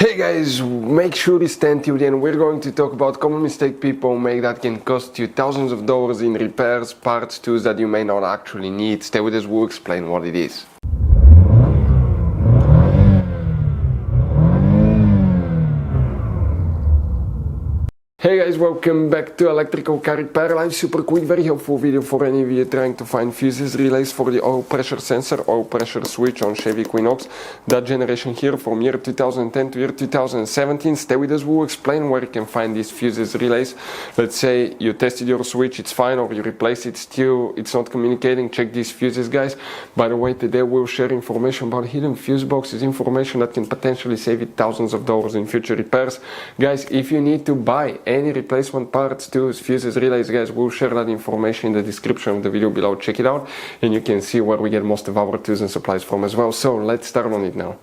Hey guys, make sure you stay tuned and we're going to talk about common mistake people make that can cost you thousands of dollars in repairs, parts, tools that you may not actually need. Stay with us, we'll explain what it is. Hey guys, welcome back to Electrical Car Repair Live. Super quick, very helpful video for any of you trying to find fuses, relays for the oil pressure sensor, oil pressure switch on Chevy Equinox. That generation here from year 2010 to year 2017. Stay with us, we'll explain where you can find these fuses, relays. Let's say you tested your switch, it's fine, or you replace it, still it's not communicating. Check these fuses, guys. By the way, today we'll share information about hidden fuse boxes, information that can potentially save you thousands of dollars in future repairs. Guys, if you need to buy any replacement parts, tools, fuses, relays, guys, we'll share that information in the description of the video below. Check it out and you can see where we get most of our tools and supplies from as well. So let's start on it now.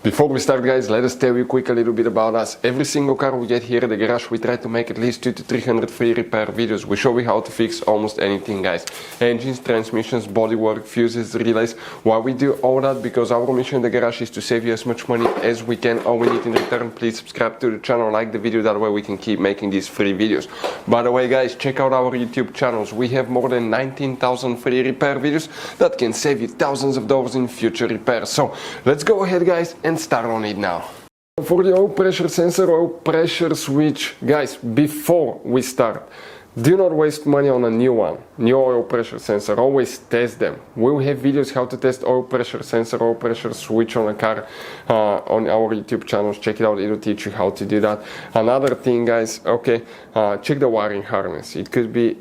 Before we start, guys, let us tell you quick a little bit about us. Every single car we get here at the garage, we try to make at least 200 to 300 free repair videos. We show you how to fix almost anything, guys. Engines, transmissions, bodywork, fuses, relays. Why we do all that? Because our mission in the garage is to save you as much money as we can. All we need in return, please subscribe to the channel, like the video, that way we can keep making these free videos. By the way, guys, check out our YouTube channels. We have more than 19,000 free repair videos that can save you thousands of dollars in future repairs. So let's go ahead, guys, and start on it now. For the oil pressure sensor, oil pressure switch, guys, before we start, do not waste money on a new one, new oil pressure sensor. Always test them. We'll have videos how to test oil pressure sensor, oil pressure switch on a car on our YouTube channels. Check it out, it'll teach you how to do that. Another thing, guys, okay, check the wiring harness. It could be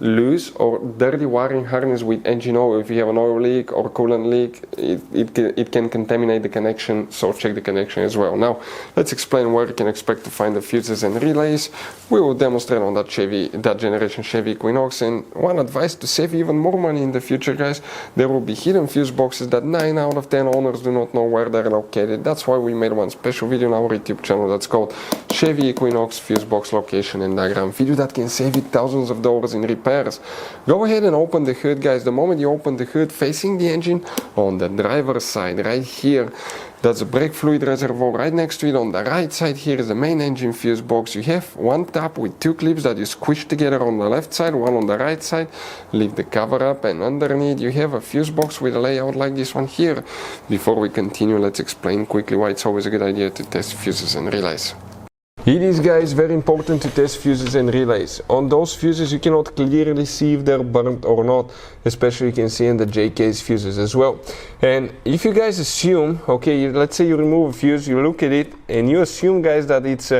loose or dirty wiring harness with engine oil. If you have an oil leak or coolant leak, it can contaminate the connection, so check the connection as well. Now let's explain where you can expect to find the fuses and relays. We will demonstrate on that generation Chevy Equinox. And one advice to save even more money in the future, guys, there will be hidden fuse boxes that 9 out of 10 owners do not know where they're located. That's why we made one special video on our YouTube channel that's called Chevy Equinox Fuse Box Location and Diagram video that can save you thousands of dollars in repairs. Go ahead and open the hood, guys. The moment you open the hood, facing the engine on the driver's side, right here, that's a brake fluid reservoir. Right next to it on the right side here is the main engine fuse box. You have one tab with 2 clips that you squish together on the left side, one on the right side. Leave the cover up, and underneath you have a fuse box with a layout like this one here. Before we continue, let's explain quickly why it's always a good idea to test fuses and relays. It is, guys, very important to test fuses and relays. On those fuses you cannot clearly see if they're burnt or not, especially you can see in the J-case fuses as well. And if you guys assume, okay, let's say you remove a fuse, you look at it and you assume, guys, that it's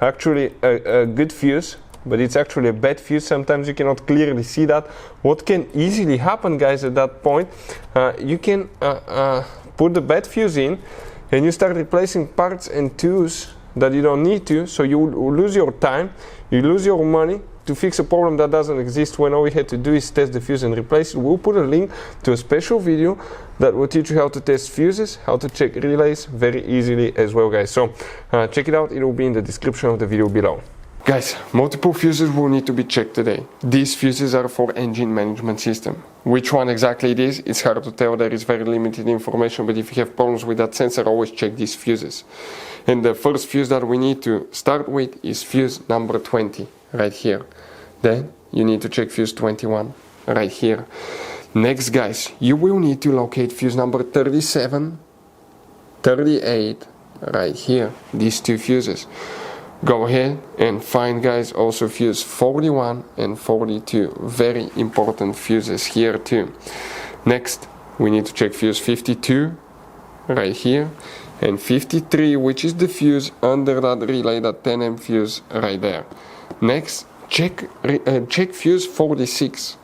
actually a good fuse, but it's actually a bad fuse. Sometimes you cannot clearly see that. What can easily happen, guys, at that point, you can put the bad fuse in and you start replacing parts and tools that you don't need to, so you lose your time, you lose your money to fix a problem that doesn't exist, when all we had to do is test the fuse and replace it. We'll put a link to a special video that will teach you how to test fuses, how to check relays very easily as well, guys. So check it out, it will be in the description of the video below. Guys, multiple fuses will need to be checked today. These fuses are for engine management system. Which one exactly it is, it's hard to tell, there is very limited information, but if you have problems with that sensor, always check these fuses. And the first fuse that we need to start with is fuse number 20, right here. Then you need to check fuse 21, right here. Next, guys, you will need to locate fuse number 37, 38, right here, these 2 fuses. Go ahead and find, guys, also fuse 41 and 42, very important fuses here too. Next, we need to check fuse 52, right here, and 53, which is the fuse under that relay, that 10M fuse right there. Next, check fuse 46.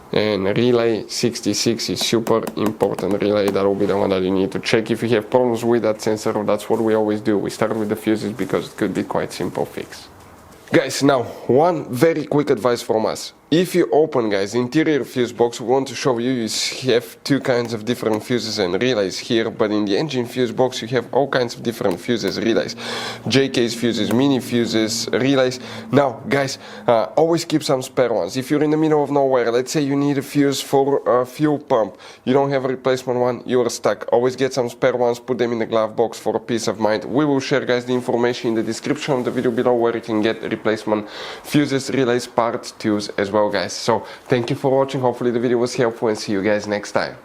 And relay 66 is super important relay. That will be the one that you need to check if you have problems with that sensor. That's what we always do. We start with the fuses because it could be quite simple fix. Guys, now one very quick advice from us. If you open, guys, the interior fuse box, we want to show you, have two kinds of different fuses and relays here, but in the engine fuse box you have all kinds of different fuses, relays, J-case fuses, mini fuses, relays. Now, guys, always keep some spare ones. If you're in the middle of nowhere, let's say you need a fuse for a fuel pump, you don't have a replacement one, you're stuck. Always get some spare ones, put them in the glove box for a peace of mind. We will share, guys, the information in the description of the video below where you can get replacement fuses, relays, parts, tools as well, guys. So thank you for watching. Hopefully the video was helpful, and see you guys next time.